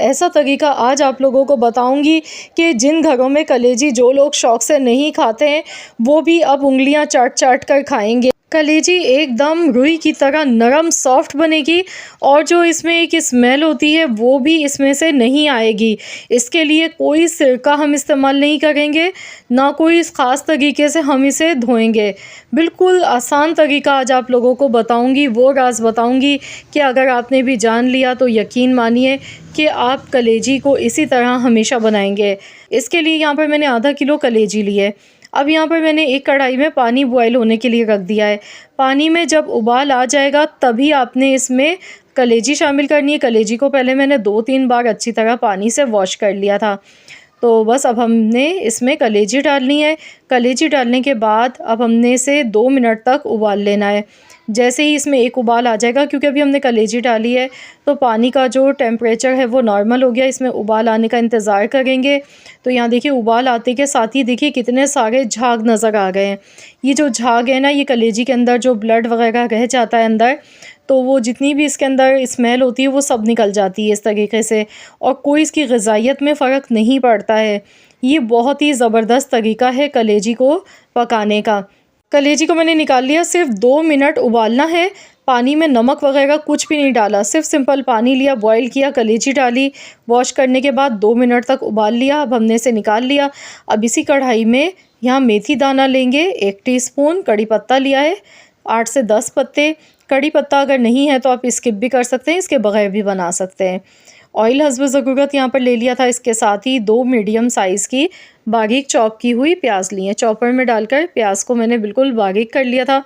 ऐसा तरीका आज आप लोगों को बताऊंगी कि जिन घरों में कलेजी जो लोग शौक़ से नहीं खाते हैं वो भी अब उंगलियां चाट चाट कर खाएंगे। कलेजी एकदम रुई की तरह नरम सॉफ्ट बनेगी और जो इसमें एक स्मेल होती है वो भी इसमें से नहीं आएगी। इसके लिए कोई सिरका हम इस्तेमाल नहीं करेंगे, ना कोई इस ख़ास तरीके से हम इसे धोएंगे। बिल्कुल आसान तरीका आज आप लोगों को बताऊंगी, वो राज बताऊंगी कि अगर आपने भी जान लिया तो यकीन मानिए कि आप कलेजी को इसी तरह हमेशा बनाएंगे। इसके लिए यहाँ पर मैंने आधा किलो कलेजी ली है। अब यहाँ पर मैंने एक कढ़ाई में पानी बॉयल होने के लिए रख दिया है। पानी में जब उबाल आ जाएगा तभी आपने इसमें कलेजी शामिल करनी है। कलेजी को पहले मैंने 2-3 बार अच्छी तरह पानी से वॉश कर लिया था। तो बस अब हमने इसमें कलेजी डालनी है। कलेजी डालने के बाद अब हमने इसे 2 मिनट तक उबाल लेना है। जैसे ही इसमें एक उबाल आ जाएगा, क्योंकि अभी हमने कलेजी डाली है तो पानी का जो टेम्परेचर है वो नॉर्मल हो गया, इसमें उबाल आने का इंतज़ार करेंगे। तो यहाँ देखिए उबाल आते के साथ ही देखिए कितने सारे झाग नज़र आ गए हैं। ये जो झाग है ना, ये कलेजी के अंदर जो ब्लड वगैरह रह जाता है अंदर, तो वो जितनी भी इसके अंदर स्मेल होती है वो सब निकल जाती है इस तरीके से, और कोई इसकी ग़िज़ाइयत में फ़र्क नहीं पड़ता है। ये बहुत ही ज़बरदस्त तरीका है कलेजी को पकाने का। कलेजी को मैंने निकाल लिया, सिर्फ 2 मिनट उबालना है। पानी में नमक वगैरह कुछ भी नहीं डाला, सिर्फ सिंपल पानी लिया, बॉईल किया, कलेजी डाली, वॉश करने के बाद 2 मिनट तक उबाल लिया। अब हमने इसे निकाल लिया। अब इसी कढ़ाई में यहाँ मेथी दाना लेंगे 1 टीस्पून, कड़ी पत्ता लिया है 8 से 10 पत्ते। कड़ी पत्ता अगर नहीं है तो आप स्किप भी कर सकते हैं, इसके बगैर भी बना सकते हैं। ऑयल हस्ब ज़रूरत यहाँ पर ले लिया था। इसके साथ ही 2 मीडियम साइज़ की बारीक चॉप की हुई प्याज ली है। चॉपर में डालकर प्याज को मैंने बिल्कुल बारीक कर लिया था।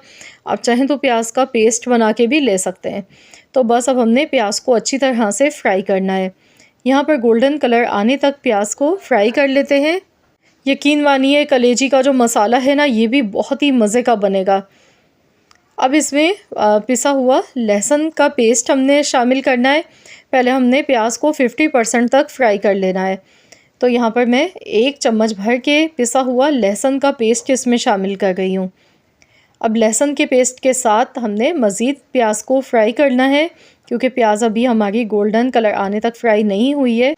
आप चाहें तो प्याज का पेस्ट बना के भी ले सकते हैं। तो बस अब हमने प्याज को अच्छी तरह से फ्राई करना है। यहाँ पर गोल्डन कलर आने तक प्याज को फ्राई कर लेते हैं। यकीन मानिए कलेजी का जो मसाला है ना, ये भी बहुत ही मज़े का बनेगा। अब इसमें पिसा हुआ लहसुन का पेस्ट हमने शामिल करना है। पहले हमने प्याज को 50% तक फ्राई कर लेना है। तो यहाँ पर मैं 1 चम्मच भर के पिसा हुआ लहसुन का पेस्ट इसमें शामिल कर रही हूँ। अब लहसुन के पेस्ट के साथ हमने मज़ीद प्याज को फ्राई करना है, क्योंकि प्याज अभी हमारी गोल्डन कलर आने तक फ्राई नहीं हुई है।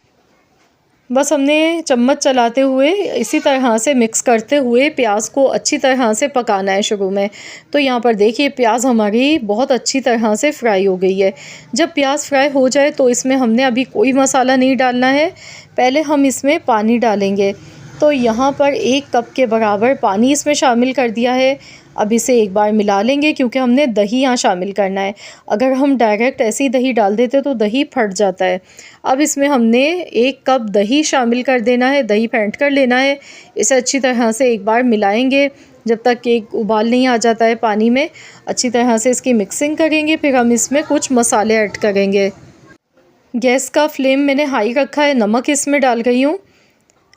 बस हमने चम्मच चलाते हुए इसी तरह से मिक्स करते हुए प्याज को अच्छी तरह से पकाना है शुरू में। तो यहाँ पर देखिए प्याज हमारी बहुत अच्छी तरह से फ्राई हो गई है। जब प्याज फ्राई हो जाए तो इसमें हमने अभी कोई मसाला नहीं डालना है, पहले हम इसमें पानी डालेंगे। तो यहाँ पर 1 कप के बराबर पानी इसमें शामिल कर दिया है। अब इसे एक बार मिला लेंगे, क्योंकि हमने दही यहाँ शामिल करना है। अगर हम डायरेक्ट ऐसे ही दही डाल देते तो दही फट जाता है। अब इसमें हमने 1 कप दही शामिल कर देना है, दही फेंट कर लेना है। इसे अच्छी तरह से एक बार मिलाएंगे जब तक एक उबाल नहीं आ जाता है पानी में। अच्छी तरह से इसकी मिक्सिंग करेंगे, फिर हम इसमें कुछ मसाले ऐड करेंगे। गैस का फ्लेम मैंने हाई रखा है। नमक इसमें डाल रही हूँ,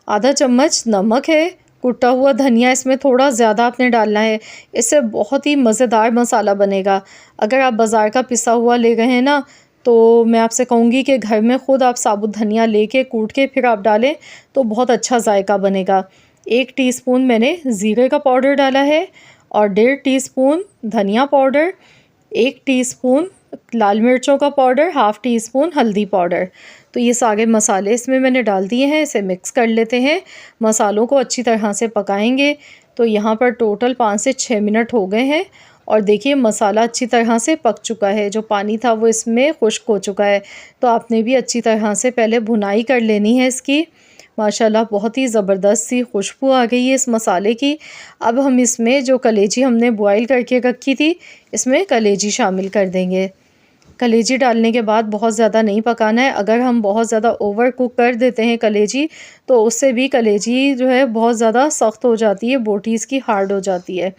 आधा चम्मच नमक है। कुटा हुआ धनिया इसमें थोड़ा ज़्यादा आपने डालना है, इससे बहुत ही मज़ेदार मसाला बनेगा। अगर आप बाज़ार का पिसा हुआ ले गए हैं ना, तो मैं आपसे कहूँगी कि घर में ख़ुद आप साबुत धनिया लेके कूट के फिर आप डालें तो बहुत अच्छा जायका बनेगा। 1 टीस्पून मैंने ज़ीरे का पाउडर डाला है और 1.5 टीस्पून धनिया पाउडर, 1 टीस्पून लाल मिर्चों का पाउडर, ½ टीस्पून हल्दी पाउडर। तो ये सारे मसाले इसमें मैंने डाल दिए हैं। इसे मिक्स कर लेते हैं, मसालों को अच्छी तरह से पकाएंगे। तो यहाँ पर टोटल 5 से 6 मिनट हो गए हैं और देखिए मसाला अच्छी तरह से पक चुका है। जो पानी था वो इसमें खुश्क हो चुका है। तो आपने भी अच्छी तरह से पहले भुनाई कर लेनी है इसकी। माशाल्लाह बहुत ही ज़बरदस्त सी खुशबू आ गई है इस मसाले की। अब हम इसमें जो कलेजी हमने बॉयल करके रखी थी, इसमें कलेजी शामिल कर देंगे। कलेजी डालने के बाद बहुत ज़्यादा नहीं पकाना है। अगर हम बहुत ज़्यादा ओवर कुक कर देते हैं कलेजी, तो उससे भी कलेजी जो है बहुत ज़्यादा सख्त हो जाती है, बोटी इसकी हार्ड हो जाती है।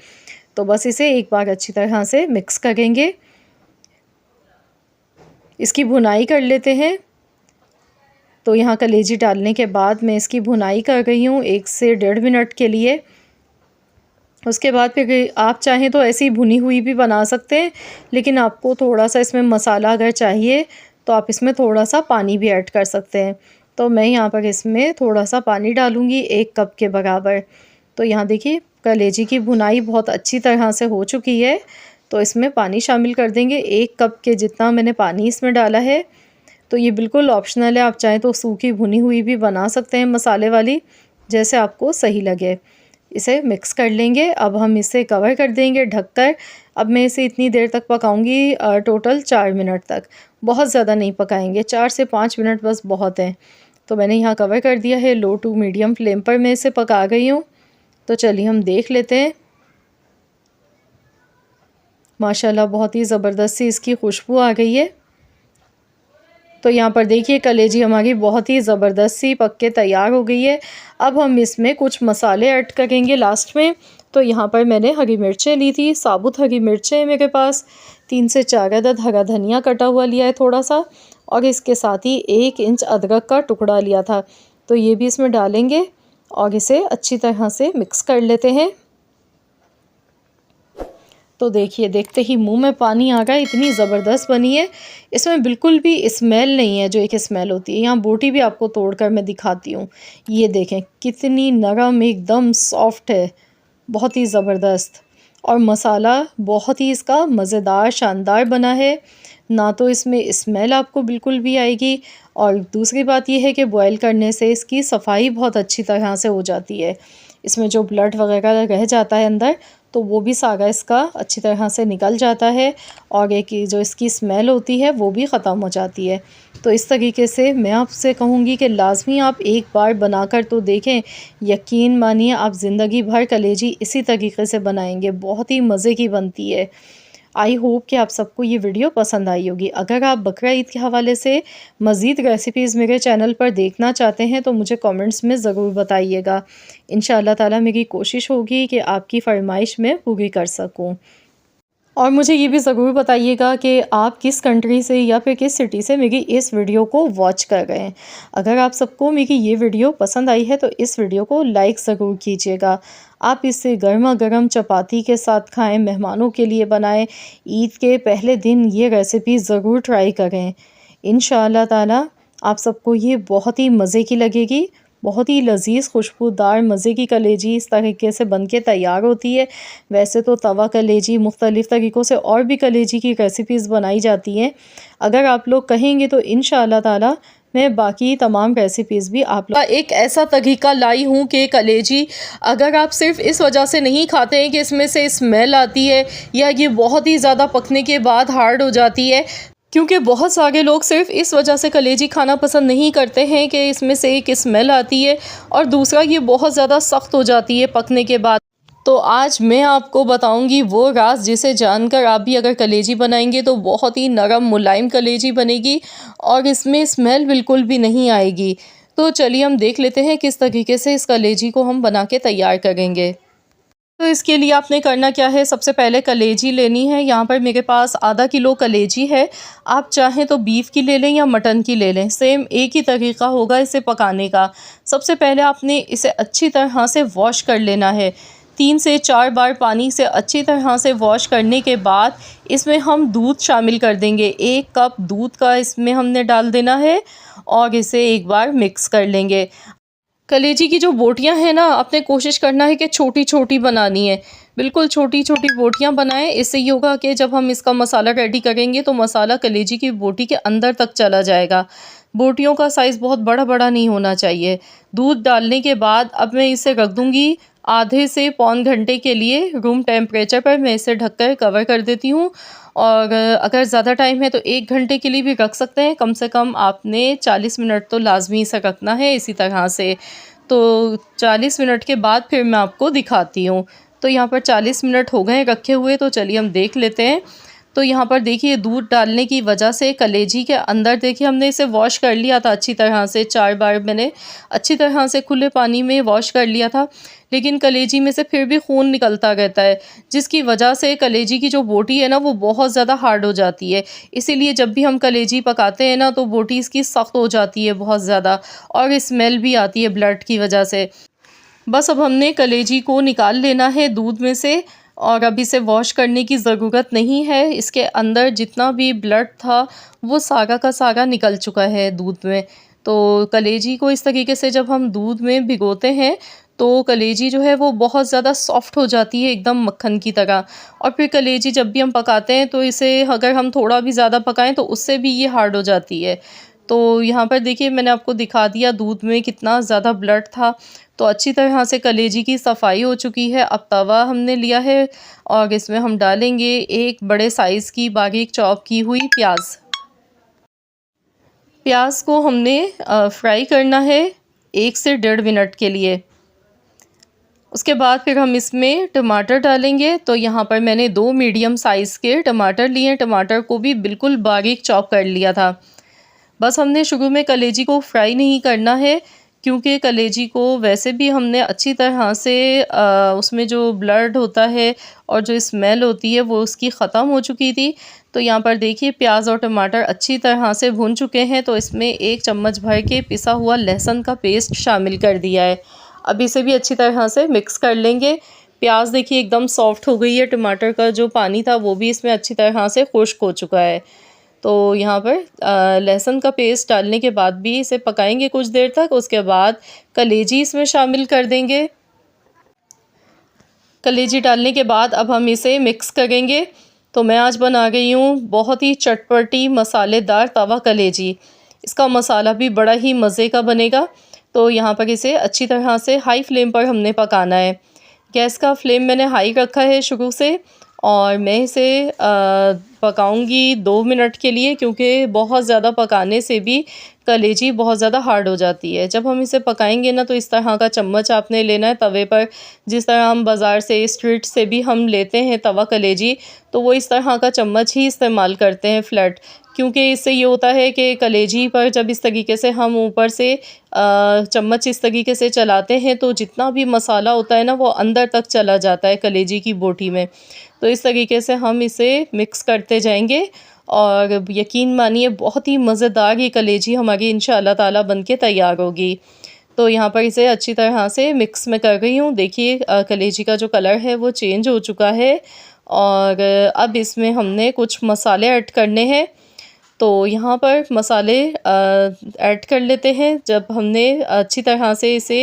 तो बस इसे एक बार अच्छी तरह से मिक्स करेंगे, इसकी भुनाई कर लेते हैं। तो यहाँ कलेजी डालने के बाद मैं इसकी भुनाई कर रही हूँ 1 से 1.5 मिनट के लिए। उसके बाद फिर आप चाहें तो ऐसी भुनी हुई भी बना सकते हैं, लेकिन आपको थोड़ा सा इसमें मसाला अगर चाहिए तो आप इसमें थोड़ा सा पानी भी ऐड कर सकते हैं। तो मैं यहाँ पर इसमें थोड़ा सा पानी डालूँगी 1 कप के बराबर। तो यहाँ देखिए कलेजी की भुनाई बहुत अच्छी तरह से हो चुकी है। तो इसमें पानी शामिल कर देंगे, 1 कप के जितना मैंने पानी इसमें डाला है। तो ये बिल्कुल ऑप्शनल है, आप चाहें तो सूखी भुनी हुई भी बना सकते हैं मसाले वाली, जैसे आपको सही लगे। इसे मिक्स कर लेंगे। अब हम इसे कवर कर देंगे ढककर। अब मैं इसे इतनी देर तक पकाऊंगी, टोटल 4 मिनट तक। बहुत ज़्यादा नहीं पकाएंगे, 4 से 5 मिनट बस बहुत हैं। तो मैंने यहाँ कवर कर दिया है, लो टू मीडियम फ्लेम पर मैं इसे पका गई हूँ। तो चलिए हम देख लेते हैं। माशाल्लाह बहुत ही ज़बरदस्त सी इसकी खुशबू आ गई है। तो यहाँ पर देखिए कलेजी हमारी बहुत ही ज़बरदस्त सी पक के तैयार हो गई है। अब हम इसमें कुछ मसाले ऐड करेंगे लास्ट में। तो यहाँ पर मैंने हरी मिर्चें ली थी, साबुत हरी मिर्चें मेरे पास 3 से 4 अदद हरा धनिया कटा हुआ लिया है थोड़ा सा, और इसके साथ ही 1 इंच अदरक का टुकड़ा लिया था। तो ये भी इसमें डालेंगे और इसे अच्छी तरह से मिक्स कर लेते हैं। तो देखिए देखते ही मुंह में पानी आ गया, इतनी ज़बरदस्त बनी है। इसमें बिल्कुल भी स्मेल नहीं है जो एक स्मेल होती है। यहाँ बोटी भी आपको तोड़कर मैं दिखाती हूँ। ये देखें कितनी नरम, एकदम सॉफ्ट है, बहुत ही ज़बरदस्त। और मसाला बहुत ही इसका मज़ेदार शानदार बना है, ना तो इसमें स्मेल आपको बिल्कुल भी आएगी। और दूसरी बात यह है कि बॉयल करने से इसकी सफाई बहुत अच्छी तरह से हो जाती है। इसमें जो ब्लड वगैरह रह जाता है अंदर, तो वो भी सारा इसका अच्छी तरह से निकल जाता है, और एक जो इसकी स्मेल होती है वो भी ख़त्म हो जाती है। तो इस तरीके से मैं आपसे कहूँगी कि लाजमी आप एक बार बनाकर तो देखें। यकीन मानिए आप ज़िंदगी भर कलेजी इसी तरीके से बनाएंगे, बहुत ही मज़े की बनती है। आई होप कि आप सबको ये वीडियो पसंद आई होगी। अगर आप बकरा ईद के हवाले से मज़ीद रेसिपीज़ मेरे चैनल पर देखना चाहते हैं तो मुझे कमेंट्स में ज़रूर बताइएगा। इंशाअल्लाह ताला मेरी कोशिश होगी कि आपकी फ़रमाइश में पूरी कर सकूं। और मुझे ये भी ज़रूर बताइएगा कि आप किस कंट्री से या फिर किस सिटी से मेरी इस वीडियो को वॉच कर रहे हैं। अगर आप सबको मेरी ये वीडियो पसंद आई है तो इस वीडियो को लाइक ज़रूर कीजिएगा। आप इसे गर्मा गर्म चपाती के साथ खाएं, मेहमानों के लिए बनाएं। ईद के पहले दिन ये रेसिपी ज़रूर ट्राई करें। इंशाअल्लाह ताला आप सबको ये बहुत ही मज़े की लगेगी। बहुत ही लज़ीज़ खुशबूदार मज़े की कलेजी इस तरीके से बनके तैयार होती है। वैसे तो तवा कलेजी मुख्तलिफ़ तरीक़ों से और भी कलेजी की रेसिपीज़ बनाई जाती हैं। अगर आप लोग कहेंगे तो इंशाअल्लाह ताला मैं बाकी तमाम रेसिपीज़ भी आप लोग एक ऐसा तरीक़ा लाई हूँ कि कलेजी अगर आप सिर्फ़ इस वजह से नहीं खाते हैं कि इसमें से स्मेल आती है या ये बहुत ही ज़्यादा पकने के बाद हार्ड हो जाती है, क्योंकि बहुत सारे लोग सिर्फ़ इस वजह से कलेजी खाना पसंद नहीं करते हैं कि इसमें से एक स्मेल आती है और दूसरा ये बहुत ज़्यादा सख्त हो जाती है पकने के बाद। तो आज मैं आपको बताऊंगी वो राज जिसे जानकर आप भी अगर कलेजी बनाएंगे तो बहुत ही नरम मुलायम कलेजी बनेगी और इसमें स्मेल बिल्कुल भी नहीं आएगी। तो चलिए हम देख लेते हैं किस तरीके से इस कलेजी को हम बना के तैयार करेंगे। तो इसके लिए आपने करना क्या है, सबसे पहले कलेजी लेनी है। यहाँ पर मेरे पास आधा किलो कलेजी है। आप चाहें तो बीफ की ले लें या मटन की ले लें, सेम एक ही तरीका होगा इसे पकाने का। सबसे पहले आपने इसे अच्छी तरह से वॉश कर लेना है। 3 से 4 बार पानी से अच्छी तरह से वॉश करने के बाद इसमें हम दूध शामिल कर देंगे। 1 कप दूध का इसमें हमने डाल देना है और इसे एक बार मिक्स कर लेंगे। कलेजी की जो बोटियां हैं ना, आपने कोशिश करना है कि छोटी छोटी बनानी है, बिल्कुल छोटी छोटी बोटियां बनाएं। इससे ये होगा कि जब हम इसका मसाला रेडी करेंगे तो मसाला कलेजी की बोटी के अंदर तक चला जाएगा। बोटियों का साइज़ बहुत बड़ा बड़ा नहीं होना चाहिए। दूध डालने के बाद अब मैं इसे रख दूँगी आधे से पौन घंटे के लिए रूम टेम्परेचर पर। मैं इसे ढककर कवर कर देती हूँ, और अगर ज़्यादा टाइम है तो 1 घंटे के लिए भी रख सकते हैं। कम से कम आपने 40 मिनट तो लाजमी इसे रखना है इसी तरह से। तो 40 मिनट के बाद फिर मैं आपको दिखाती हूँ। तो यहाँ पर 40 मिनट हो गए रखे हुए, तो चलिए हम देख लेते हैं। तो यहाँ पर देखिए दूध डालने की वजह से कलेजी के अंदर देखिए हमने इसे वॉश कर लिया था अच्छी तरह से। 4 बार मैंने अच्छी तरह से खुले पानी में वॉश कर लिया था, लेकिन कलेजी में से फिर भी खून निकलता रहता है, जिसकी वजह से कलेजी की जो बोटी है ना वो बहुत ज़्यादा हार्ड हो जाती है। इसीलिए जब भी हम कलेजी पकाते हैं ना तो बोटी इसकी सख्त हो जाती है बहुत ज़्यादा, और स्मेल भी आती है ब्लड की वजह से। बस अब हमने कलेजी को निकाल लेना है दूध में से, और अब इसे वॉश करने की ज़रूरत नहीं है। इसके अंदर जितना भी ब्लड था वो सारा का सारा निकल चुका है दूध में। तो कलेजी को इस तरीके से जब हम दूध में भिगोते हैं तो कलेजी जो है वो बहुत ज़्यादा सॉफ्ट हो जाती है, एकदम मक्खन की तरह। और फिर कलेजी जब भी हम पकाते हैं तो इसे अगर हम थोड़ा भी ज़्यादा पकाएं तो उससे भी ये हार्ड हो जाती है। तो यहाँ पर देखिए मैंने आपको दिखा दिया दूध में कितना ज़्यादा ब्लड था। तो अच्छी तरह से कलेजी की सफाई हो चुकी है। अब तवा हमने लिया है और इसमें हम डालेंगे एक बड़े साइज़ की बारीक चॉप की हुई प्याज। प्याज को हमने फ्राई करना है 1 से 1.5 मिनट के लिए। उसके बाद फिर हम इसमें टमाटर डालेंगे। तो यहाँ पर मैंने 2 मीडियम साइज़ के टमाटर लिए। टमाटर को भी बिल्कुल बारीक चॉप कर लिया था। बस हमने शुरू में कलेजी को फ्राई नहीं करना है, क्योंकि कलेजी को वैसे भी हमने अच्छी तरह से उसमें जो ब्लड होता है और जो स्मेल होती है वो उसकी ख़त्म हो चुकी थी। तो यहाँ पर देखिए प्याज और टमाटर अच्छी तरह से भून चुके हैं। तो इसमें 1 चम्मच भर के पिसा हुआ लहसुन का पेस्ट शामिल कर दिया है। अब इसे भी अच्छी तरह से मिक्स कर लेंगे। प्याज देखिए एकदम सॉफ्ट हो गई है, टमाटर का जो पानी था वो भी इसमें अच्छी तरह से खुश्क हो चुका है। तो यहाँ पर लहसुन का पेस्ट डालने के बाद भी इसे पकाएंगे कुछ देर तक। उसके बाद कलेजी इसमें शामिल कर देंगे। कलेजी डालने के बाद अब हम इसे मिक्स करेंगे। तो मैं आज बना रही हूँ बहुत ही चटपटी मसालेदार तवा कलेजी। इसका मसाला भी बड़ा ही मज़े का बनेगा। तो यहाँ पर इसे अच्छी तरह से हाई फ्लेम पर हमने पकाना है। गैस का फ्लेम मैंने हाई रखा है शुरू से, और मैं इसे पकाऊंगी 2 मिनट के लिए, क्योंकि बहुत ज़्यादा पकाने से भी कलेजी बहुत ज़्यादा हार्ड हो जाती है। जब हम इसे पकाएंगे ना तो इस तरह का चम्मच आपने लेना है तवे पर, जिस तरह हम बाज़ार से स्ट्रीट से भी हम लेते हैं तवा कलेजी, तो वो इस तरह का चम्मच ही इस्तेमाल करते हैं फ्लैट। क्योंकि इससे ये होता है कि कलेजी पर जब इस तरीके से हम ऊपर से चम्मच इस तरीके से चलाते हैं तो जितना भी मसाला होता है ना वो अंदर तक चला जाता है कलेजी की बोटी में। तो इस तरीके से हम इसे मिक्स करते जाएंगे और यकीन मानिए बहुत ही मज़ेदार ये कलेजी हमारी इंशाअल्लाह ताला बनके तैयार होगी। तो यहाँ पर इसे अच्छी तरह से मिक्स में कर रही हूँ। देखिए कलेजी का जो कलर है वो चेंज हो चुका है। और अब इसमें हमने कुछ मसाले ऐड करने हैं। तो यहाँ पर मसाले ऐड कर लेते हैं। जब हमने अच्छी तरह से इसे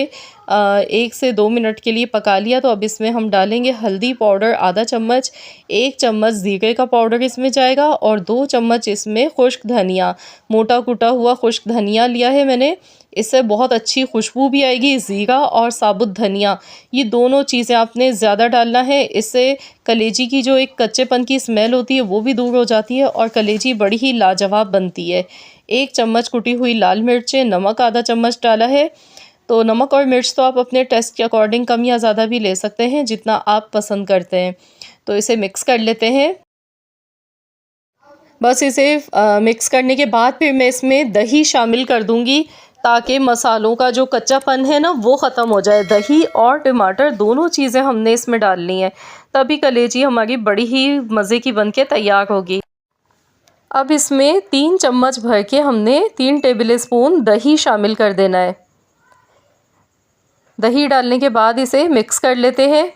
1 से 2 मिनट के लिए पका लिया, तो अब इसमें हम डालेंगे हल्दी पाउडर आधा चम्मच, 1 चम्मच ज़ीरे का पाउडर इसमें जाएगा और 2 चम्मच इसमें खुश्क धनिया, मोटा कुटा हुआ खुश्क धनिया लिया है मैंने। इससे बहुत अच्छी खुशबू भी आएगी। ज़ीरा और साबुत धनिया ये दोनों चीज़ें आपने ज़्यादा डालना है। इससे कलेजी की जो एक कच्चेपन की स्मेल होती है वो भी दूर हो जाती है और कलेजी बड़ी ही लाजवाब बनती है। 1 चम्मच कुटी हुई लाल मिर्चें, नमक आधा चम्मच डाला है। तो नमक और मिर्च तो आप अपने टेस्ट के अकॉर्डिंग कम या ज़्यादा भी ले सकते हैं, जितना आप पसंद करते हैं। तो इसे मिक्स कर लेते हैं। बस इसे मिक्स करने के बाद फिर मैं इसमें दही शामिल कर दूंगी, ताकि मसालों का जो कच्चापन है ना वो ख़त्म हो जाए। दही और टमाटर दोनों चीज़ें हमने इसमें डालनी है, तभी कलेजी हमारी बड़ी ही मज़े की बनके तैयार होगी। अब इसमें 3 चम्मच भर के हमने 3 टेबल स्पून दही शामिल कर देना है। दही डालने के बाद इसे मिक्स कर लेते हैं।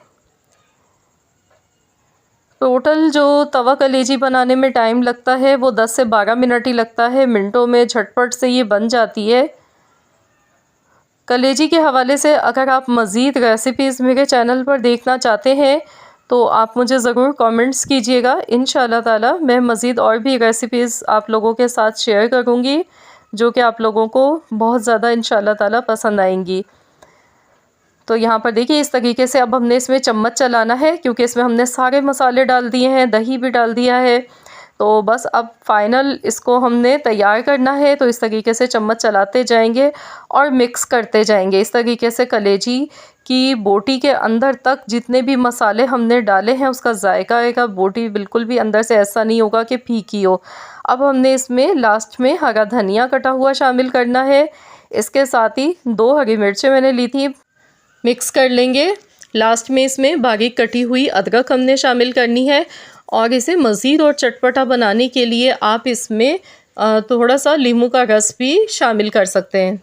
टोटल जो तवा कलेजी बनाने में टाइम लगता है वो 10 से 12 मिनट ही लगता है। मिनटों में झटपट से ये बन जाती है। कलेजी के हवाले से अगर आप मज़ीद रेसिपीज़ मेरे चैनल पर देखना चाहते हैं तो आप मुझे ज़रूर कमेंट्स कीजिएगा। इंशाअल्लाह ताला मैं मज़ीद और भी रेसिपीज़ आप लोगों के साथ शेयर करूँगी, जो कि आप लोगों को बहुत ज़्यादा इंशाअल्लाह ताला पसंद आएंगी। तो यहाँ पर देखिए इस तरीके से अब हमने इसमें चम्मच चलाना है, क्योंकि इसमें हमने सारे मसाले डाल दिए हैं, दही भी डाल दिया है। तो बस अब फाइनल इसको हमने तैयार करना है। तो इस तरीके से चम्मच चलाते जाएंगे और मिक्स करते जाएंगे। इस तरीके से कलेजी की बोटी के अंदर तक जितने भी मसाले हमने डाले हैं उसका जायका आएगा। बोटी बिल्कुल भी अंदर से ऐसा नहीं होगा कि फीकी हो। अब हमने इसमें लास्ट में हरा धनिया कटा हुआ शामिल करना है। इसके साथ ही 2 हरी मिर्चें मैंने ली थी, मिक्स कर लेंगे। लास्ट में इसमें बारीक कटी हुई अदरक हमने शामिल करनी है। और इसे मज़ीद और चटपटा बनाने के लिए आप इसमें थोड़ा सा नींबू का रस भी शामिल कर सकते हैं।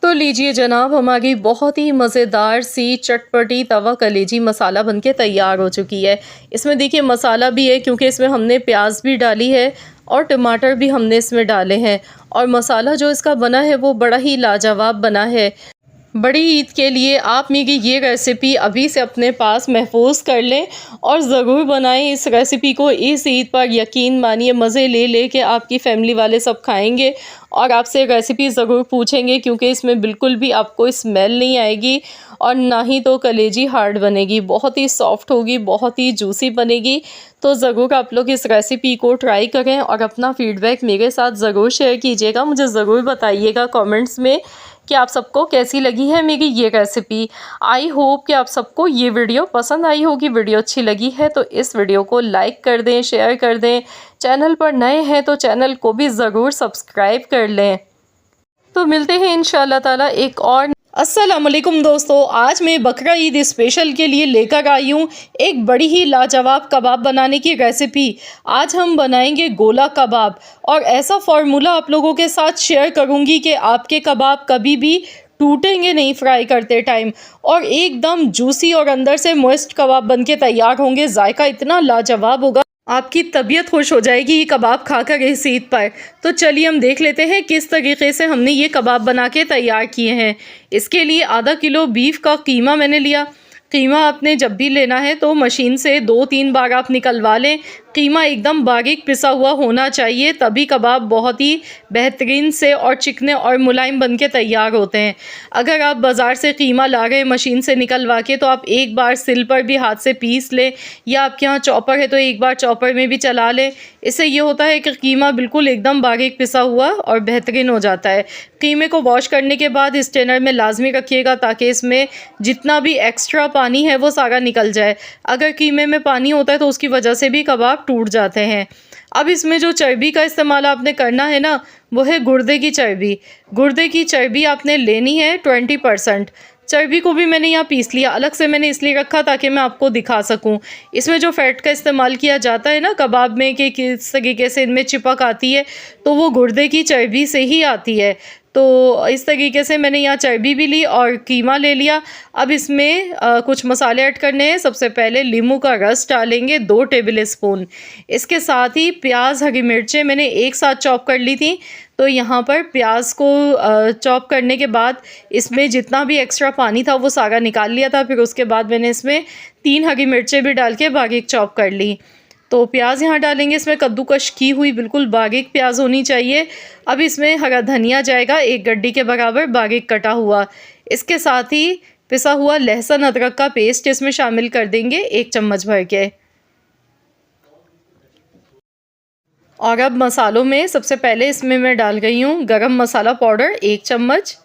तो लीजिए जनाब, हमारी बहुत ही मज़ेदार सी चटपटी तवा कलेजी मसाला बनके तैयार हो चुकी है। इसमें देखिए मसाला भी है, क्योंकि इसमें हमने प्याज भी डाली है और टमाटर भी हमने इसमें डाले हैं। और मसाला जो इसका बना है वो बड़ा ही लाजवाब बना है। बड़ी ईद के लिए आप मेरी ये रेसिपी अभी से अपने पास महफूज कर लें और ज़रूर बनाएं इस रेसिपी को। इस ईद पर यकीन मानिए मज़े ले ले के आपकी फैमिली वाले सब खाएंगे और आपसे रेसिपी ज़रूर पूछेंगे, क्योंकि इसमें बिल्कुल भी आपको स्मेल नहीं आएगी और ना ही तो कलेजी हार्ड बनेगी, बहुत ही सॉफ्ट होगी, बहुत ही जूसी बनेगी। तो ज़रूर आप लोग इस रेसिपी को ट्राई करें और अपना फ़ीडबैक मेरे साथ ज़रूर शेयर कीजिएगा। मुझे ज़रूर बताइएगा कमेंट्स में कि आप सबको कैसी लगी है मेरी ये रेसिपी। आई होप कि आप सबको ये वीडियो पसंद आई होगी। वीडियो अच्छी लगी है तो इस वीडियो को लाइक कर दें, शेयर कर दें। चैनल पर नए हैं तो चैनल को भी ज़रूर सब्सक्राइब कर लें। तो मिलते हैं इंशाल्लाह ताला एक और। अस्सलामुअलैकुम दोस्तों, आज मैं बकरा ईद स्पेशल के लिए लेकर आई हूँ एक बड़ी ही लाजवाब कबाब बनाने की रेसिपी। आज हम बनाएंगे गोला कबाब और ऐसा फार्मूला आप लोगों के साथ शेयर करूँगी कि आपके कबाब कभी भी टूटेंगे नहीं फ्राई करते टाइम, और एकदम जूसी और अंदर से मॉइस्ट कबाब बनके तैयार होंगे। जायका इतना लाजवाब होगा, आपकी तबीयत खुश हो जाएगी ये कबाब खाकर इस ईद पर। तो चलिए हम देख लेते हैं किस तरीके से हमने ये कबाब बना के तैयार किए हैं। इसके लिए आधा किलो बीफ का कीमा मैंने लिया। कीमा आपने जब भी लेना है तो मशीन से 2-3 बार आप निकलवा लें। कीमा एकदम बारीक पिसा हुआ होना चाहिए, तभी कबाब बहुत ही बेहतरीन से और चिकने और मुलायम बन के तैयार होते हैं। अगर आप बाज़ार से कीमा ला गए मशीन से निकलवा के, तो आप एक बार सिल पर भी हाथ से पीस लें, या आपके यहाँ चॉपर है तो एक बार चॉपर में भी चला लें। इससे ये होता है कि कीमा बिल्कुल एकदम बारीक पिसा हुआ और बेहतरीन हो जाता है। कीमे को वॉश करने के बाद स्ट्रेनर में लाजमी रखिएगा ताकि इसमें जितना भी एक्स्ट्रा पानी है वो सारा निकल जाए। अगर कीमे में पानी होता है तो उसकी वजह से भी कबाब टूट जाते हैं। अब इसमें जो चर्बी का इस्तेमाल आपने करना है ना, वो है गुर्दे की चर्बी। गुर्दे की चर्बी आपने लेनी है 20%। चर्बी को भी मैंने यहाँ पीस लिया, अलग से मैंने इसलिए रखा ताकि मैं आपको दिखा सकूं। इसमें जो फैट का इस्तेमाल किया जाता है ना कबाब में कि किस तरीके से इनमें चिपक आती है, तो वो गुर्दे की चर्बी से ही आती है। तो इस तरीके से मैंने यहाँ चर्बी भी ली और कीमा ले लिया। अब इसमें कुछ मसाले ऐड करने हैं। सबसे पहले नींबू का रस डालेंगे 2 टेबल स्पून। इसके साथ ही प्याज, हरी मिर्चें मैंने एक साथ चॉप कर ली थी। तो यहाँ पर प्याज को चॉप करने के बाद इसमें जितना भी एक्स्ट्रा पानी था वो सारा निकाल लिया था। फिर उसके बाद मैंने इसमें 3 हरी मिर्चें भी डाल के बारीक चॉप कर ली। तो प्याज यहाँ डालेंगे, इसमें कद्दूकश की हुई बिल्कुल बारीक प्याज होनी चाहिए। अब इसमें हरा धनिया जाएगा 1 गड्डी के बराबर बारीक कटा हुआ। इसके साथ ही पिसा हुआ लहसुन अदरक का पेस्ट इसमें शामिल कर देंगे 1 चम्मच भर के। और अब मसालों में सबसे पहले इसमें मैं डाल गई हूँ गरम मसाला पाउडर 1 चम्मच,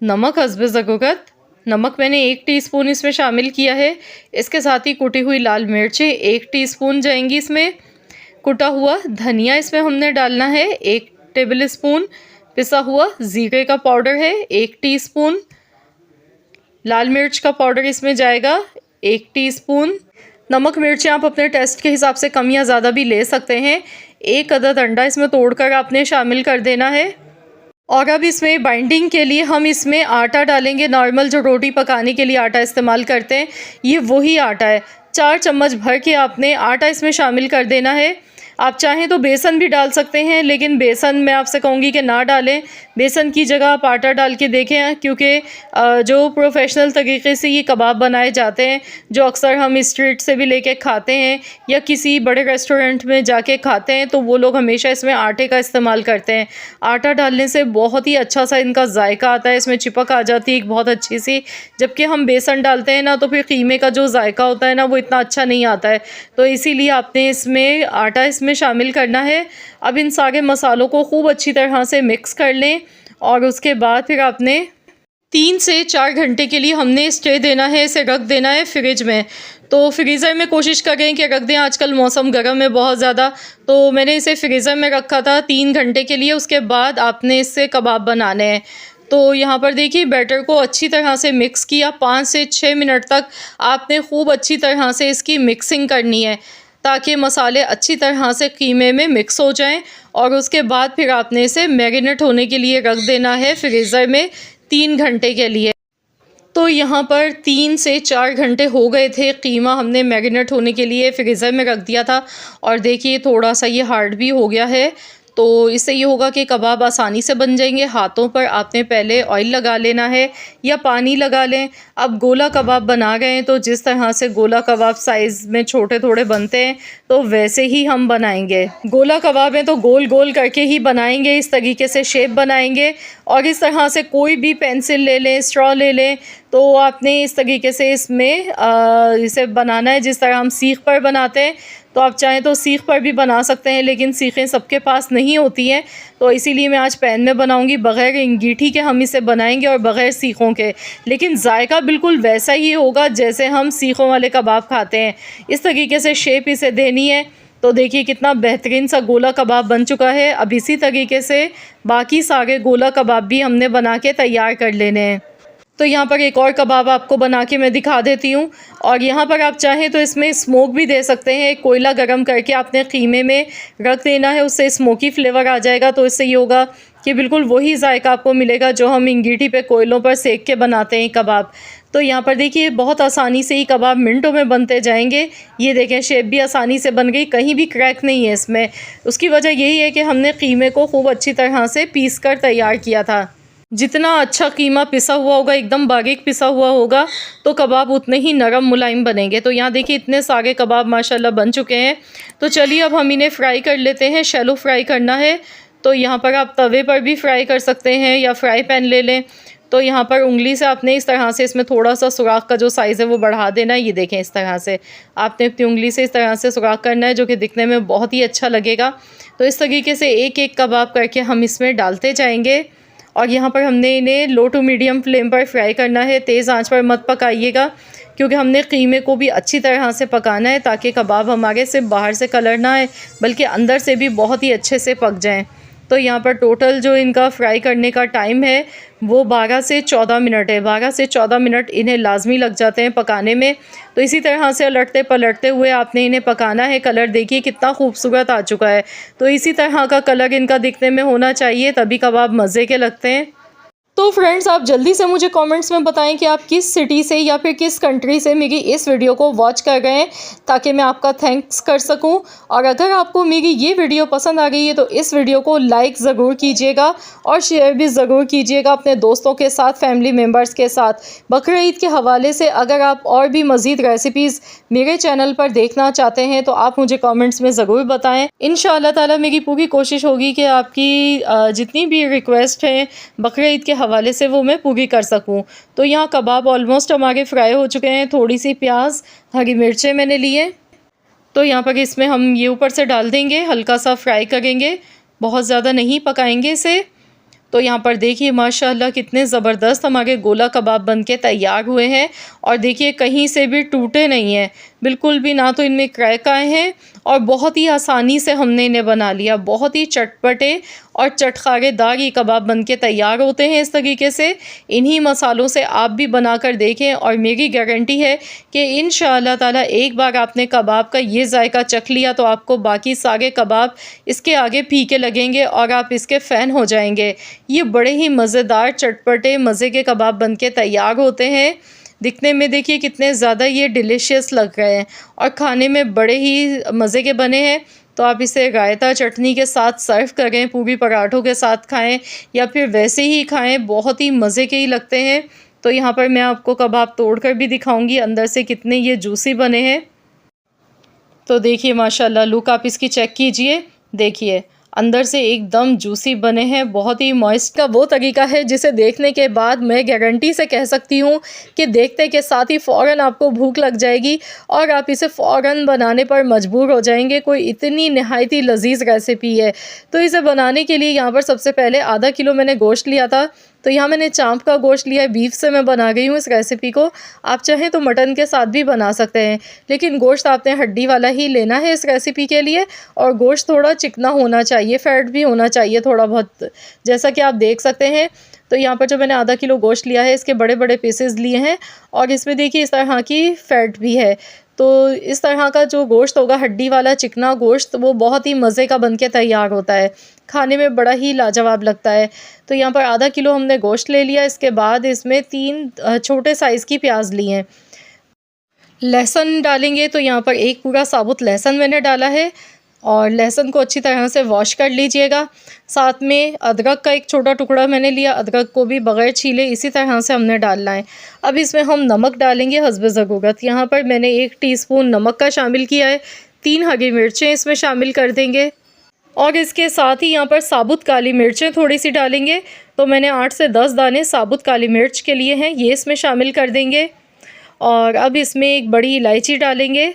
नमक हस्बे ज़रूरत। नमक मैंने 1 टीस्पून इसमें शामिल किया है। इसके साथ ही कुटी हुई लाल मिर्चें 1 टीस्पून जाएंगी इसमें। कुटा हुआ धनिया इसमें हमने डालना है 1 टेबल स्पून। पिसा हुआ जीरे का पाउडर है 1 टीस्पून। लाल मिर्च का पाउडर इसमें जाएगा 1 टीस्पून। नमक मिर्चें आप अपने टेस्ट के हिसाब से कम या ज़्यादा भी ले सकते हैं। 1 अदद अंडा इसमें तोड़कर आपने शामिल कर देना है। और अब इसमें बाइंडिंग के लिए हम इसमें आटा डालेंगे। नॉर्मल जो रोटी पकाने के लिए आटा इस्तेमाल करते हैं, ये वही आटा है। 4 चम्मच भर के आपने आटा इसमें शामिल कर देना है। आप चाहें तो बेसन भी डाल सकते हैं, लेकिन बेसन मैं आपसे कहूँगी कि ना डालें। बेसन की जगह आप आटा डाल के देखें, क्योंकि जो प्रोफेशनल तरीके से ये कबाब बनाए जाते हैं, जो अक्सर हम स्ट्रीट से भी लेके खाते हैं या किसी बड़े रेस्टोरेंट में जाके खाते हैं, तो वो लोग हमेशा इसमें आटे का इस्तेमाल करते हैं। आटा डालने से बहुत ही अच्छा सा इनका जायका आता है, इसमें चिपक आ जाती है एक बहुत अच्छी सी। जबकि हम बेसन डालते हैं ना, तो फिर कीमे का जो जायका होता है ना, वो इतना अच्छा नहीं आता है। तो इसीलिए आपने इसमें आटा में शामिल करना है। अब इन सारे मसालों को खूब अच्छी तरह से मिक्स कर लें और उसके बाद फिर आपने 3 से 4 घंटे के लिए हमने स्टे देना है, इसे रख देना है फ्रिज में। तो फ्रीज़र में कोशिश करें कि रख दें, आजकल मौसम गर्म है बहुत ज़्यादा, तो मैंने इसे फ्रीज़र में रखा था 3 घंटे के लिए। उसके बाद आपने इससे कबाब बनाने हैं। तो यहाँ पर देखिए बैटर को अच्छी तरह से मिक्स किया। 5 से 6 मिनट तक आपने खूब अच्छी तरह से इसकी मिक्सिंग करनी है ताकि मसाले अच्छी तरह से कीमे में मिक्स हो जाएं। और उसके बाद फिर आपने इसे मैरिनेट होने के लिए रख देना है फ्रीज़र में 3 घंटे के लिए। तो यहाँ पर 3 से 4 घंटे हो गए थे, कीमा हमने मैरिनेट होने के लिए फ्रीज़र में रख दिया था। और देखिए थोड़ा सा ये हार्ड भी हो गया है। तो इससे ये होगा कि कबाब आसानी से बन जाएंगे। हाथों पर आपने पहले ऑयल लगा लेना है या पानी लगा लें। अब गोला कबाब बना गए हैं तो जिस तरह से गोला कबाब साइज़ में छोटे थोड़े बनते हैं तो वैसे ही हम बनाएंगे। गोला कबाब है तो गोल गोल करके ही बनाएंगे, इस तरीके से शेप बनाएंगे। और इस तरह से कोई भी पेंसिल ले लें, स्ट्रॉ ले लें, तो आपने इस तरीके से इसमें इसे बनाना है जिस तरह हम सीख पर बनाते हैं। तो आप चाहें तो सीख पर भी बना सकते हैं, लेकिन सीखें सबके पास नहीं होती हैं, तो इसीलिए मैं आज पैन में बनाऊंगी। बग़ैर अंगीठी के हम इसे बनाएंगे और बग़ैर सीखों के, लेकिन जायका बिल्कुल वैसा ही होगा जैसे हम सीखों वाले कबाब खाते हैं। इस तरीके से शेप इसे देनी है। तो देखिए कितना बेहतरीन सा गोला कबाब बन चुका है। अब इसी तरीके से बाकी सारे गोला कबाब भी हमने बना के तैयार कर लेने हैं। तो यहाँ पर एक और कबाब आपको बना के मैं दिखा देती हूँ। और यहाँ पर आप चाहें तो इसमें स्मोक भी दे सकते हैं। कोयला गरम करके आपने कीमे में रख देना है, उससे स्मोकी फ्लेवर आ जाएगा। तो इससे ये होगा कि बिल्कुल वही जायका आपको मिलेगा जो हम अंगीठी पे कोयलों पर सेक के बनाते हैं कबाब। तो यहाँ पर देखिए बहुत आसानी से ही कबाब मिनटों में बनते जाएंगे। ये देखें शेप भी आसानी से बन गई, कहीं भी क्रैक नहीं है इसमें। उसकी वजह यही है कि हमने कीमे को खूब अच्छी तरह से पीस कर तैयार किया था। जितना अच्छा कीमा पिसा हुआ होगा, एकदम बारीक पिसा हुआ होगा, तो कबाब उतने ही नरम मुलायम बनेंगे। तो यहाँ देखिए इतने सारे कबाब माशाल्लाह बन चुके हैं। तो चलिए अब हम इन्हें फ्राई कर लेते हैं। शैलो फ्राई करना है तो यहाँ पर आप तवे पर भी फ्राई कर सकते हैं या फ्राई पैन ले लें। तो यहाँ पर उंगली से आपने इस तरह से इसमें थोड़ा सा सुराख का जो साइज़ है वो बढ़ा देना है। ये देखें इस तरह से आपने अपनी उंगली से इस तरह से सुराख करना है, जो कि दिखने में बहुत ही अच्छा लगेगा। तो इस तरीके से एक एक कबाब करके हम इसमें डालते जाएंगे। और यहाँ पर हमने इन्हें लो टू मीडियम फ्लेम पर फ्राई करना है। तेज़ आंच पर मत पकाइएगा, क्योंकि हमने कीमे को भी अच्छी तरह से पकाना है, ताकि कबाब हमारे सिर्फ बाहर से कलर ना आए बल्कि अंदर से भी बहुत ही अच्छे से पक जाएं। तो यहाँ पर टोटल जो इनका फ्राई करने का टाइम है वो 12 से 14 मिनट है। 12 से 14 मिनट इन्हें लाजमी लग जाते हैं पकाने में। तो इसी तरह से उलटते पलटते हुए आपने इन्हें पकाना है। कलर देखिए कितना खूबसूरत आ चुका है। तो इसी तरह का कलर इनका दिखने में होना चाहिए, तभी कबाब मज़े के लगते हैं। तो फ्रेंड्स आप जल्दी से मुझे कमेंट्स में बताएं कि आप किस सिटी से या फिर किस कंट्री से मेरी इस वीडियो को वॉच कर रहे हैं, ताकि मैं आपका थैंक्स कर सकूं। और अगर आपको मेरी ये वीडियो पसंद आ गई है तो इस वीडियो को लाइक ज़रूर कीजिएगा और शेयर भी ज़रूर कीजिएगा अपने दोस्तों के साथ, फैमिली मेम्बर्स के साथ। बकरीद ईद के हवाले से अगर आप और भी मज़ीद रेसिपीज़ मेरे चैनल पर देखना चाहते हैं तो आप मुझे कमेंट्स में ज़रूर बताएं। इंशाअल्लाह ताला मेरी पूरी कोशिश होगी कि आपकी जितनी भी रिक्वेस्ट हैं बकरीद ईद के हवाले से वो मैं पूरी कर सकूं। तो यहाँ कबाब ऑलमोस्ट हमारे फ्राई हो चुके हैं। थोड़ी सी प्याज, हरी मिर्चें मैंने लिए, तो यहाँ पर इसमें हम ये ऊपर से डाल देंगे, हल्का सा फ्राई करेंगे, बहुत ज़्यादा नहीं पकाएंगे इसे। तो यहाँ पर देखिए माशाल्लाह कितने ज़बरदस्त हमारे गोला कबाब बनके तैयार हुए हैं। और देखिए कहीं से भी टूटे नहीं हैं, बिल्कुल भी, ना तो इनमें क्रैक आए हैं। और बहुत ही आसानी से हमने इन्हें बना लिया। बहुत ही चटपटे और चटखारेदार ये कबाब बनके तैयार होते हैं इस तरीके से। इन्हीं मसालों से आप भी बनाकर देखें और मेरी गारंटी है कि इंशाअल्लाह ताला एक बार आपने कबाब का ये जायका चख लिया तो आपको बाकी सारे कबाब इसके आगे फीके लगेंगे और आप इसके फ़ैन हो जाएंगे। ये बड़े ही मज़ेदार, चटपटे, मज़े के कबाब बनके तैयार होते हैं। दिखने में देखिए कितने ज़्यादा ये डिलीशियस लग रहे हैं और खाने में बड़े ही मज़े के बने हैं। तो आप इसे रायता चटनी के साथ सर्व करें, पूरी पराठों के साथ खाएं या फिर वैसे ही खाएं, बहुत ही मज़े के ही लगते हैं। तो यहाँ पर मैं आपको कबाब तोड़कर भी दिखाऊंगी अंदर से कितने ये जूसी बने हैं। तो देखिए माशाल्लाह, लुक आप इसकी चेक कीजिए, देखिए अंदर से एकदम जूसी बने हैं, बहुत ही मॉइस्ट। का वो तरीका है जिसे देखने के बाद मैं गारंटी से कह सकती हूँ कि देखते के साथ ही फ़ौरन आपको भूख लग जाएगी और आप इसे फ़ौरन बनाने पर मजबूर हो जाएंगे। कोई इतनी नहायत ही लजीज़ रेसिपी है। तो इसे बनाने के लिए यहाँ पर सबसे पहले आधा किलो मैंने गोश्त लिया था। तो यहाँ मैंने चाँप का गोश्त लिया है, बीफ से मैं बना गई हूँ इस रेसिपी को। आप चाहें तो मटन के साथ भी बना सकते हैं, लेकिन गोश्त आपने हड्डी वाला ही लेना है इस रेसिपी के लिए। और गोश्त थोड़ा चिकना होना चाहिए, फ़ैट भी होना चाहिए थोड़ा बहुत, जैसा कि आप देख सकते हैं। तो यहाँ पर जो मैंने आधा किलो गोश्त लिया है, इसके बड़े बड़े पीसेस लिए हैं और इसमें देखिए इस तरह की फ़ैट भी है। तो इस तरह का जो गोश्त होगा, हड्डी वाला चिकना गोश्त, वो बहुत ही मज़े का बनके तैयार होता है, खाने में बड़ा ही लाजवाब लगता है। तो यहाँ पर आधा किलो हमने गोश्त ले लिया। इसके बाद इसमें 3 छोटे साइज़ की प्याज ली हैं। लहसुन डालेंगे तो यहाँ पर एक पूरा साबुत लहसुन मैंने डाला है और लहसुन को अच्छी तरह से वॉश कर लीजिएगा। साथ में अदरक का एक छोटा टुकड़ा मैंने लिया, अदरक को भी बग़ैर छीले इसी तरह से हमने डालना है। अब इसमें हम नमक डालेंगे हस्ब ज़रूरत। यहाँ पर मैंने 1 टीस्पून नमक का शामिल किया है। 3 हरी मिर्चें इसमें शामिल कर देंगे और इसके साथ ही यहाँ पर साबुत काली मिर्चें थोड़ी सी डालेंगे। तो मैंने 8 से 10 दाने साबुत काली मिर्च के लिए हैं, ये इसमें शामिल कर देंगे। और अब इसमें एक बड़ी इलायची डालेंगे।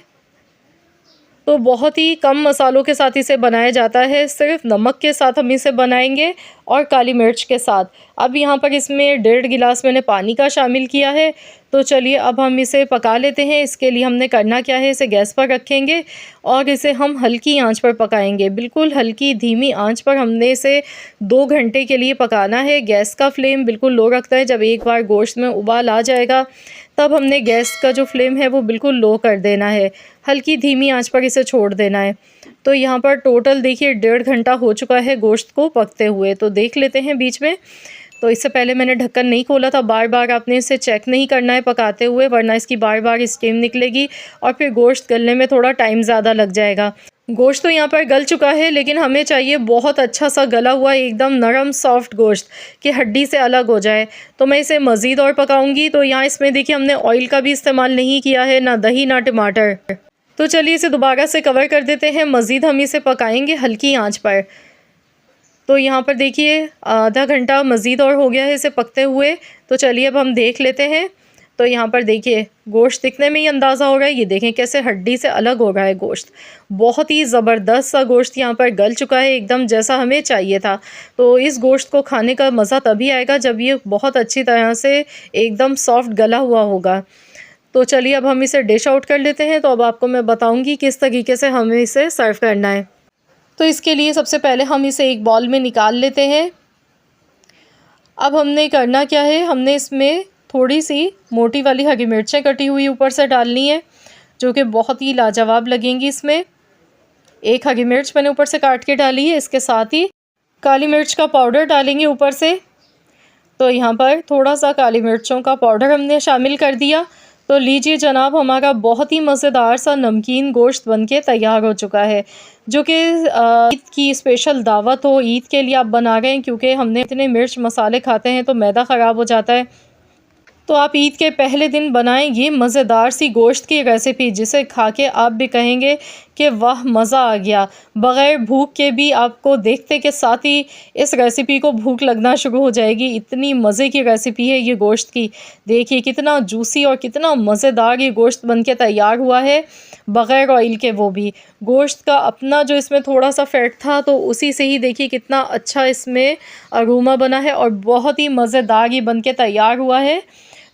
तो बहुत ही कम मसालों के साथ इसे बनाया जाता है, सिर्फ नमक के साथ हम इसे बनाएंगे और काली मिर्च के साथ। अब यहाँ पर इसमें 1.5 गिलास मैंने पानी का शामिल किया है। तो चलिए अब हम इसे पका लेते हैं। इसके लिए हमने करना क्या है, इसे गैस पर रखेंगे और इसे हम हल्की आंच पर पकाएंगे, बिल्कुल हल्की धीमी आंच पर हमने इसे 2 घंटे के लिए पकाना है। गैस का फ्लेम बिल्कुल लो रखता है। जब एक बार गोश्त में उबाल आ जाएगा तब हमने गैस का जो फ्लेम है वो बिल्कुल लो कर देना है, हल्की धीमी आंच पर इसे छोड़ देना है। तो यहाँ पर टोटल देखिए 1.5 घंटा हो चुका है गोश्त को पकते हुए। तो देख लेते हैं बीच में। तो इससे पहले मैंने ढक्कन नहीं खोला था, बार बार आपने इसे चेक नहीं करना है पकाते हुए, वरना इसकी बार बार स्टीम निकलेगी और फिर गोश्त गलने में थोड़ा टाइम ज़्यादा लग जाएगा। गोश्त तो यहाँ पर गल चुका है, लेकिन हमें चाहिए बहुत अच्छा सा गला हुआ एकदम नरम सॉफ्ट गोश्त कि हड्डी से अलग हो जाए। तो मैं इसे मज़ीद और पकाऊंगी। तो यहाँ इसमें देखिए हमने ऑयल का भी इस्तेमाल नहीं किया है, ना दही ना टमाटर। तो चलिए इसे दोबारा से कवर कर देते हैं, मज़ीद हम इसे पकाएंगे हल्की आंच पर। तो यहाँ पर देखिए आधा घंटा मज़ीद और हो गया है इसे पकते हुए। तो चलिए अब हम देख लेते हैं। तो यहाँ पर देखिए गोश्त दिखने में ही अंदाज़ा हो रहा है, ये देखें कैसे हड्डी से अलग हो रहा है गोश्त। बहुत ही ज़बरदस्त सा गोश्त यहाँ पर गल चुका है, एकदम जैसा हमें चाहिए था। तो इस गोश्त को खाने का मज़ा तभी आएगा जब ये बहुत अच्छी तरह से एकदम सॉफ्ट गला हुआ होगा। तो चलिए अब हम इसे डिश आउट कर लेते हैं। तो अब आपको मैं बताऊँगी किस तरीके से हमें इसे सर्व करना है। तो इसके लिए सबसे पहले हम इसे एक बाउल में निकाल लेते हैं। अब हमने करना क्या है, हमने इसमें थोड़ी सी मोटी वाली हरी मिर्चें कटी हुई ऊपर से डालनी है, जो कि बहुत ही लाजवाब लगेंगी इसमें। 1 हरी मिर्च मैंने ऊपर से काट के डाली है। इसके साथ ही काली मिर्च का पाउडर डालेंगे ऊपर से। तो यहाँ पर थोड़ा सा काली मिर्चों का पाउडर हमने शामिल कर दिया। तो लीजिए जनाब, हमारा बहुत ही मज़ेदार सा नमकीन गोश्त बनके तैयार हो चुका है, जो कि ईद की स्पेशल दावत हो, ईद के लिए आप बना रहे हैं। क्योंकि हमने इतने मिर्च मसाले खाते हैं तो मैदा ख़राब हो जाता है। तो आप ईद के पहले दिन बनाएं ये मज़ेदार सी गोश्त की रेसिपी, जिसे खा के आप भी कहेंगे कि वाह मज़ा आ गया। बग़ैर भूख के भी आपको देखते के साथ ही इस रेसिपी को भूख लगना शुरू हो जाएगी। इतनी मज़े की रेसिपी है ये गोश्त की। देखिए कितना जूसी और कितना मज़ेदार ये गोश्त बनके तैयार हुआ है, बग़ैर ऑयल के। वो भी गोश्त का अपना जो इसमें थोड़ा सा फ़ैट था, तो उसी से ही देखिए कितना अच्छा इसमें अरोमा बना है और बहुत ही मज़ेदार ये बनके तैयार हुआ है।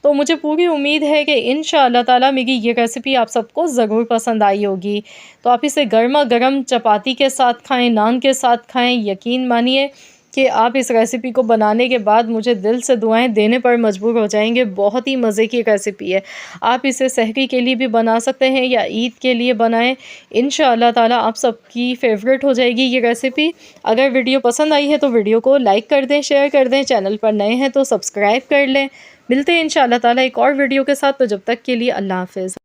तो मुझे पूरी उम्मीद है कि इंशाअल्लाह ताला मेरी ये रेसिपी आप सबको ज़रूर पसंद आई होगी। तो आप इसे गर्मा गर्म चपाती के साथ खाएं, नान के साथ खाएं। यकीन मानिए कि आप इस रेसिपी को बनाने के बाद मुझे दिल से दुआएं देने पर मजबूर हो जाएंगे। बहुत ही मज़े की रेसिपी है। आप इसे सहरी के लिए भी बना सकते हैं या ईद के लिए बनाएं। इंशाअल्लाह ताला आप सबकी फ़ेवरेट हो जाएगी ये रेसिपी। अगर वीडियो पसंद आई है तो वीडियो को लाइक कर दें, शेयर कर दें। चैनल पर नए हैं तो सब्सक्राइब कर लें। मिलते हैं इंशाअल्लाह ताला एक और वीडियो के साथ। तो जब तक के लिए अल्लाह हाफ़िज़।